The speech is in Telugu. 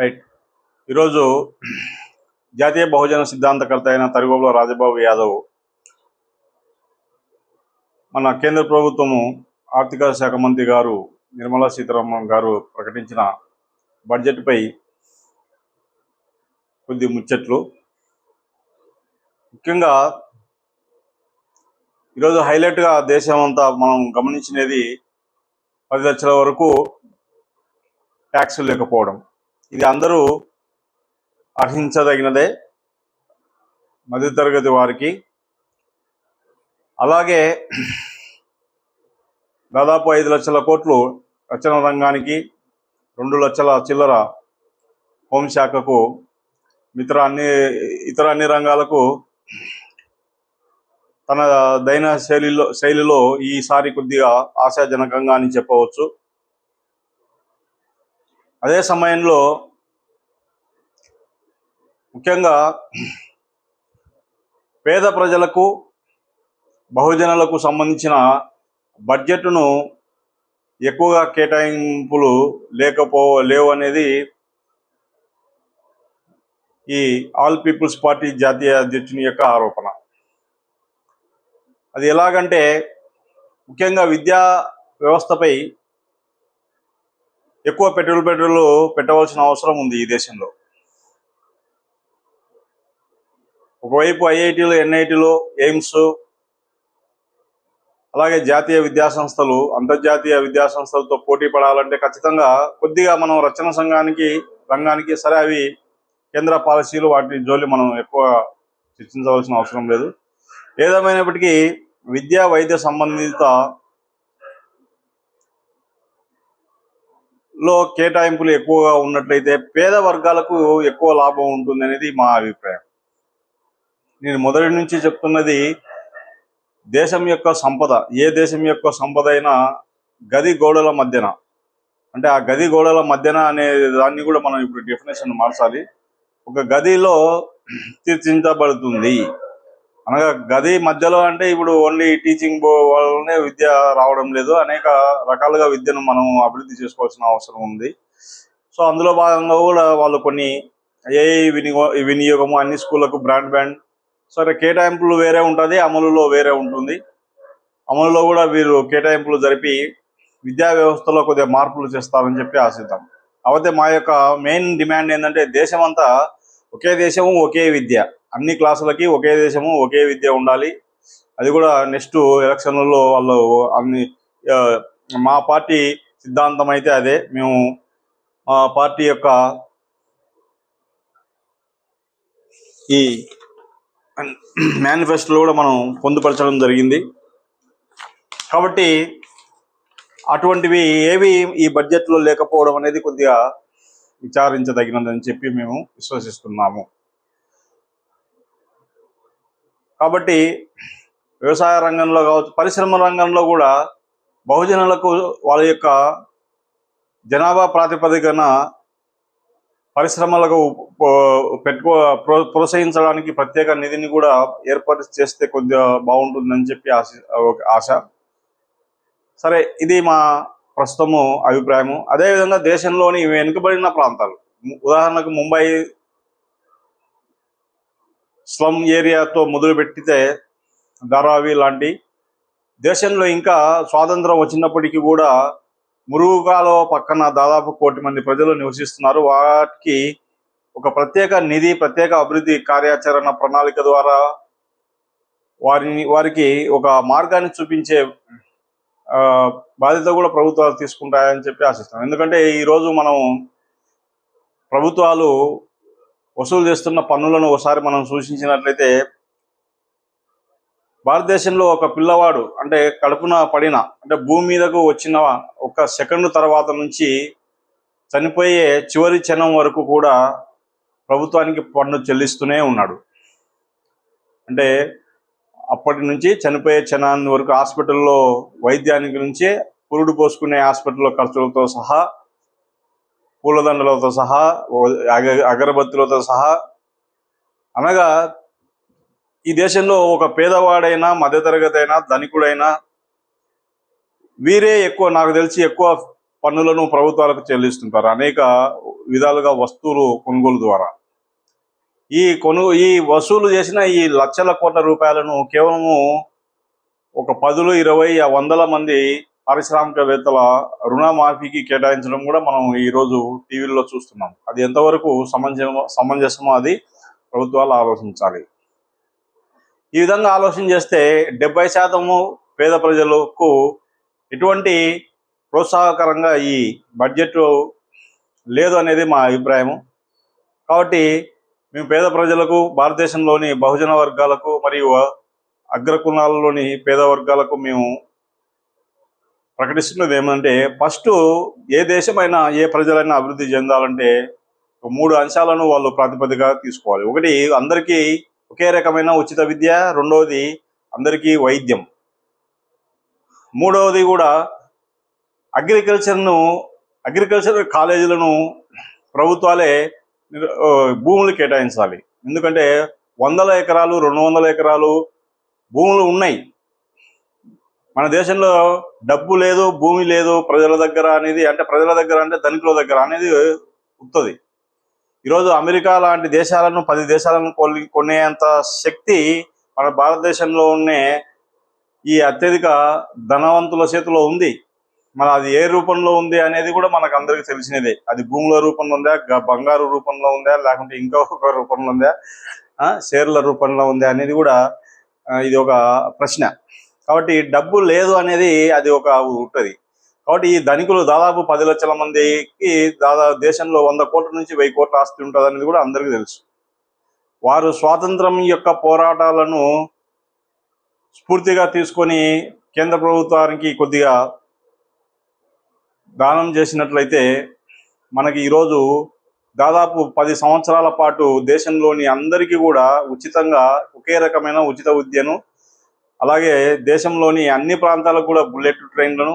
రైట్. ఈరోజు జాతీయ బహుజన సిద్ధాంతకర్త అయిన తరిగొంగ రాజబాబు యాదవ్ మన కేంద్ర ప్రభుత్వము ఆర్థిక శాఖ మంత్రి గారు నిర్మలా సీతారామన్ గారు ప్రకటించిన బడ్జెట్పై కొద్ది ముచ్చట్లు. ముఖ్యంగా ఈరోజు హైలైట్గా దేశం అంతా మనం గమనించినది 10 లక్షల వరకు ట్యాక్స్ లేకపోవడం. ఇది అందరూ అర్హించదగినదే మధ్యతరగతి వారికి. అలాగే దాదాపు 5 లక్షల కోట్లు రక్షణ రంగానికి, 2 లక్షల చిల్లర హోంశాఖకు, ఇతర అన్ని రంగాలకు తన దైన శైలిలో ఈసారి కొద్దిగా ఆశాజనకంగా అని చెప్పవచ్చు. అదే సమయంలో ముఖ్యంగా పేద ప్రజలకు, బహుజనులకు సంబంధించిన బడ్జెట్ను ఎక్కువగా కేటాయింపులు లేవు అనేది ఈ ఆల్ పీపుల్స్ పార్టీ జాతీయ అధ్యక్షుని యొక్క ఆరోపణ. అది ఎలాగంటే ముఖ్యంగా విద్యా వ్యవస్థపై ఎక్కువ పెట్టుబడులు పెట్టవలసిన అవసరం ఉంది ఈ దేశంలో. ఒకవైపు ఐఐటీలు, ఎన్ఐటీలు, ఎయిమ్స్, అలాగే జాతీయ విద్యాసంస్థలు అంతర్జాతీయ విద్యాసంస్థలతో పోటీ పడాలంటే ఖచ్చితంగా కొద్దిగా మనం రక్షణ రంగానికి సరే అవి కేంద్ర పాలసీలు, వాటి జోలి మనం ఎక్కువ చర్చించవలసిన అవసరం లేదు. ఏదేమైనప్పటికీ విద్యా వైద్య సంబంధిత లో కేటాయింపులు ఎక్కువగా ఉన్నట్లయితే పేద వర్గాలకు ఎక్కువ లాభం ఉంటుంది అనేది మా అభిప్రాయం. నేను మొదటి నుంచి చెప్తున్నది, దేశం యొక్క సంపద, ఏ దేశం యొక్క సంపద అయినా గది గోడల మధ్యన, అంటే ఆ గది గోడల మధ్యన అనే దాన్ని కూడా మనం ఇప్పుడు డెఫినేషన్ మార్చాలి. ఒక గదిలో తీర్చిదిద్దబడుతుంది అనగా గది మధ్యలో అంటే ఇప్పుడు ఓన్లీ టీచింగ్ వల్లనే విద్య రావడం లేదు, అనేక రకాలుగా విద్యను మనం అభివృద్ధి చేసుకోవాల్సిన అవసరం ఉంది. సో అందులో భాగంగా కూడా వాళ్ళు కొన్ని ఏఐ వినియోగము, అన్ని స్కూళ్ళకు బ్రాడ్బ్యాండ్, సరే కేటాయింపులు వేరే ఉంటుంది, అమలులో వేరే ఉంటుంది. అమలులో కూడా వీరు కేటాయింపులు జరిపి విద్యా వ్యవస్థలో కొద్దిగా మార్పులు చేస్తారని చెప్పి ఆశిద్దాం. కాకపోతే మా యొక్క మెయిన్ డిమాండ్ ఏంటంటే దేశం అంతా ఒకే దేశము ఒకే విద్య, అన్ని క్లాసులకి ఒకే దేశము ఒకే విద్య ఉండాలి. అది కూడా నెక్స్ట్ ఎలక్షన్లలో వాళ్ళు మా పార్టీ సిద్ధాంతం అయితే అదే. మేము మా పార్టీ యొక్క ఈ మేనిఫెస్టోలో కూడా మనం పొందుపరచడం జరిగింది. కాబట్టి అటువంటివి ఏవి ఈ బడ్జెట్లో లేకపోవడం అనేది కొద్దిగా విచారించదగినదని చెప్పి మేము విశ్వసిస్తున్నాము. కాబట్టి వ్యవసాయ రంగంలో కావచ్చు, పరిశ్రమ రంగంలో కూడా బహుజనులకు వాళ్ళ యొక్క జనాభా ప్రాతిపదికన పరిశ్రమలకు ప్రోత్సహించడానికి ప్రత్యేక నిధిని కూడా ఏర్పాటు చేస్తే కొద్దిగా బాగుంటుందని చెప్పి ఆశ. సరే, ఇది మా ప్రస్తుతము అభిప్రాయము. అదేవిధంగా దేశంలోని వెనుకబడిన ప్రాంతాలు, ఉదాహరణకు ముంబై స్లమ్ ఏరియాతో మొదలుపెట్టితే ధారావి లాంటి దేశంలో ఇంకా స్వాతంత్రం వచ్చినప్పటికీ కూడా మురుగుకాలువ పక్కన దాదాపు 1 కోటి మంది ప్రజలు నివసిస్తున్నారు. వాటికి ఒక ప్రత్యేక నిధి, ప్రత్యేక అభివృద్ధి కార్యాచరణ ప్రణాళిక ద్వారా వారికి ఒక మార్గాన్ని చూపించే బాధ్యత కూడా ప్రభుత్వాలు తీసుకుంటాయని చెప్పి ఆశిస్తాం. ఎందుకంటే ఈరోజు మనం ప్రభుత్వాలు వసూలు చేస్తున్న పన్నులను ఒకసారి మనం సూచించినట్లయితే, భారతదేశంలో ఒక పిల్లవాడు అంటే కడుపున పడిన, అంటే భూమి మీదకు వచ్చిన 1 సెకండ్ తర్వాత నుంచి చనిపోయే చివరి క్షణం వరకు కూడా ప్రభుత్వానికి పన్ను చెల్లిస్తూనే ఉన్నాడు. అంటే అప్పటి నుంచి చనిపోయే క్షణాన్ని వరకు హాస్పిటల్లో వైద్యానికి నుంచి పురుడు పోసుకునే హాస్పిటల్లో ఖర్చులతో సహా, పూలదండలతో సహా, అగరబత్తులతో సహా, అనగా ఈ దేశంలో ఒక పేదవాడైనా, మధ్యతరగతి అయినా, ధనికుడైనా వీరే ఎక్కువ, నాకు తెలిసి ఎక్కువ పన్నులను ప్రభుత్వాలకు చెల్లిస్తుంటారు అనేక విధాలుగా వస్తువులు కొనుగోలు ద్వారా. ఈ వసూలు చేసిన ఈ లక్షల కోట్ల రూపాయలను కేవలము ఒక 10, 20, 100 మంది పారిశ్రామికవేత్తల రుణమాఫీకి కేటాయించడం కూడా మనం ఈరోజు టీవీల్లో చూస్తున్నాం. అది ఎంతవరకు సమంజసమో అది ప్రభుత్వాలు ఆలోచించాలి. ఈ విధంగా ఆలోచన చేస్తే 70% పేద ప్రజలకు ఎటువంటి ప్రోత్సాహకరంగా ఈ బడ్జెట్ లేదు అనేది మా అభిప్రాయము. కాబట్టి మేము పేద ప్రజలకు, భారతదేశంలోని బహుజన వర్గాలకు మరియు అగ్రకులాలలోని పేద వర్గాలకు మేము ప్రకటిస్తున్నది ఏమంటే, ఫస్ట్ ఏ దేశమైనా ఏ ప్రజలైనా అభివృద్ధి చెందాలంటే 3 అంశాలను వాళ్ళు ప్రాతిపదికగా తీసుకోవాలి. ఒకటి, అందరికీ ఒకే రకమైన ఉచిత విద్య. రెండవది, అందరికీ వైద్యం. మూడవది కూడా అగ్రికల్చర్ కాలేజీలను ప్రభుత్వాలే భూములు కేటాయించాలి. ఎందుకంటే 100 ఎకరాలు 200 ఎకరాలు భూములు ఉన్నాయి. మన దేశంలో డబ్బు లేదు, భూమి లేదు ప్రజల దగ్గర అనేది, అంటే ప్రజల దగ్గర అంటే ధనికుల దగ్గర అనేది ఉంటుంది. ఈరోజు అమెరికా లాంటి దేశాలను 10 దేశాలను కొనేంత శక్తి మన భారతదేశంలో ఉండే ఈ అత్యధిక ధనవంతుల చేతిలో ఉంది. మన అది ఏ రూపంలో ఉంది అనేది కూడా మనకు అందరికీ తెలిసినదే. అది భూముల రూపంలో ఉందా, బంగారు రూపంలో ఉందా, లేకుంటే ఇంకొక రూపంలో ఉందా, షేర్ల రూపంలో ఉందా అనేది కూడా ఇది ఒక ప్రశ్న. కాబట్టి డబ్బు లేదు అనేది అది ఒక ఉంటుంది. కాబట్టి ఈ ధనికులు దాదాపు 10 లక్షల మందికి దేశంలో 100 కోట్ల నుంచి 1000 కోట్ల ఆస్తి ఉంటుంది అనేది కూడా అందరికీ తెలుసు. వారు స్వాతంత్రం యొక్క పోరాటాలను స్ఫూర్తిగా తీసుకొని కేంద్ర ప్రభుత్వానికి కొద్దిగా దానం చేసినట్లయితే మనకి ఈరోజు దాదాపు 10 సంవత్సరాల పాటు దేశంలోని అందరికీ కూడా ఉచితంగా ఒకే రకమైన ఉచిత విద్యను, అలాగే దేశంలోని అన్ని ప్రాంతాలకు కూడా బుల్లెట్ ట్రైన్లను,